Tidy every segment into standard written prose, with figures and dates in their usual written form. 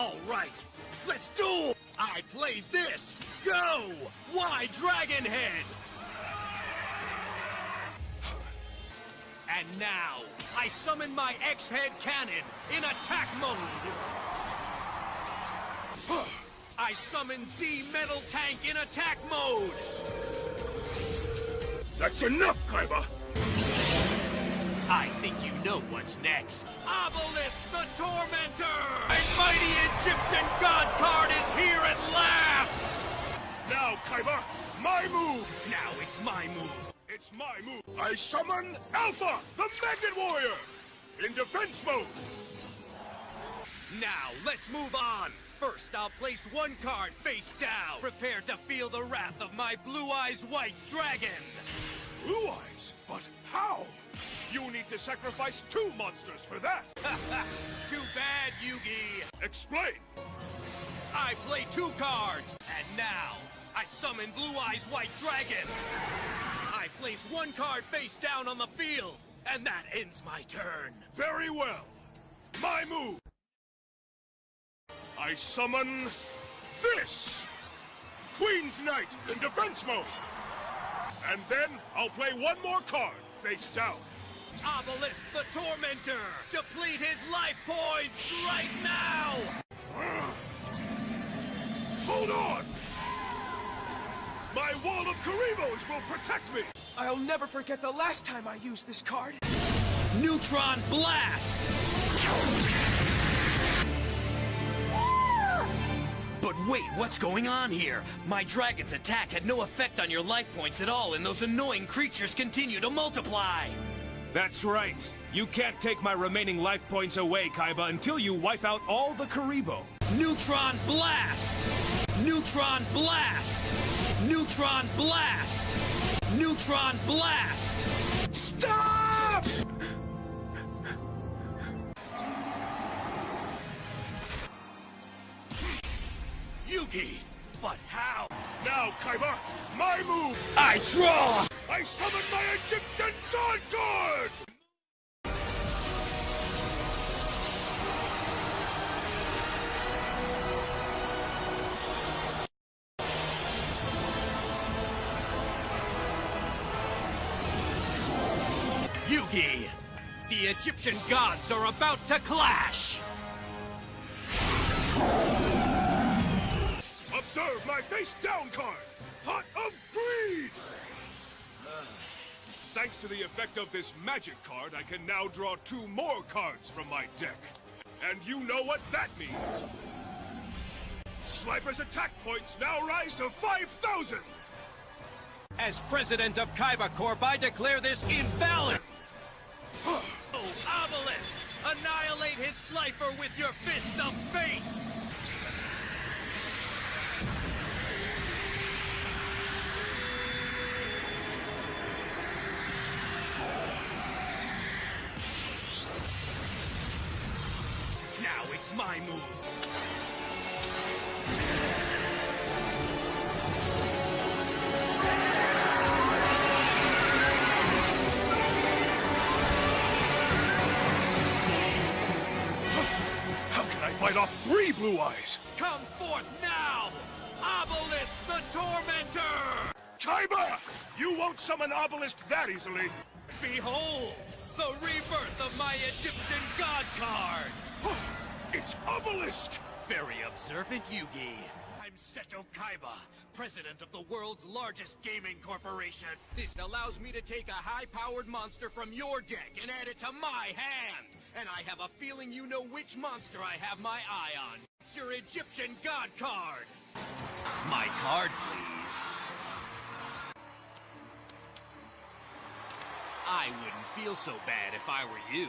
All right, let's duel! I play this! Go! Y Dragon Head! And now, I summon my X-Head Cannon in attack mode! I summon Z Metal Tank in attack mode! That's enough, Kaiba! I think you know what's next. Obelisk the Tormentor! A mighty Egyptian god card is here at last! Now, Kaiba, my move! Now it's my move. It's my move. I summon Alpha, the Magnet Warrior! In defense mode! Now, let's move on. First, I'll place one card face down. Prepare to feel the wrath of my Blue Eyes White Dragon. Blue Eyes? But how? You need to sacrifice 2 monsters for that! Too bad, Yugi. Explain! I play 2 cards, and now, I summon Blue Eyes White Dragon. I place 1 card face down on the field, and that ends my turn. Very well. My move! I summon this! Queen's Knight in defense mode! And then I'll play 1 more card face down. Obelisk the Tormentor! Deplete his life points right now! Hold on! My wall of Karibos will protect me! I'll never forget the last time I used this card. Neutron Blast! But wait, what's going on here? My dragon's attack had no effect on your life points at all, and those annoying creatures continue to multiply! That's right. You can't take my remaining life points away, Kaiba, until you wipe out all the Karibo. Neutron Blast! Neutron Blast! Neutron Blast! Neutron Blast! Stop! Yugi! But how? Now, Kaiba, my move! I draw! I summon my Egyptian God card! Yugi! The Egyptian gods are about to clash! Observe my face-down card! Pot of Greed! Thanks to the effect of this magic card, I can now draw 2 more cards from my deck. And you know what that means! Slifer's attack points now rise to 5,000! As president of Kaiba Corp, I declare this invalid! Oh, Obelisk! Annihilate his Slifer with your fist of fate! Now it's my move. How can I fight off 3 Blue Eyes? Come forth now! Obelisk the Tormentor! Kaiba! You won't summon Obelisk that easily! Behold! The rebirth of my Egyptian god card! It's Obelisk! Very observant, Yugi. I'm Seto Kaiba, president of the world's largest gaming corporation. This allows me to take a high-powered monster from your deck and add it to my hand. And I have a feeling you know which monster I have my eye on. It's your Egyptian god card. My card, please. I wouldn't feel so bad if I were you.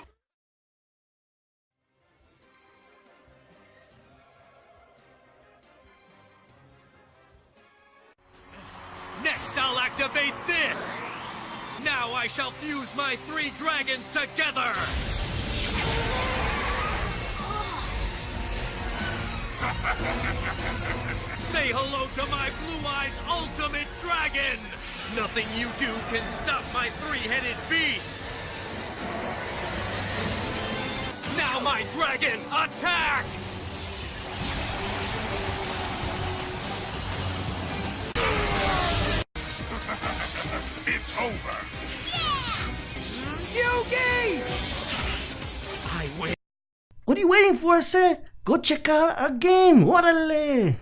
Next, I'll activate this! Now I shall fuse my 3 dragons together! Say hello to my Blue Eyes Ultimate Dragon! Nothing you do can stop my 3-headed beast! Now my dragon, attack! it's over. Yugi! I win. What are you waiting for, sir? Go check out our game. Orale!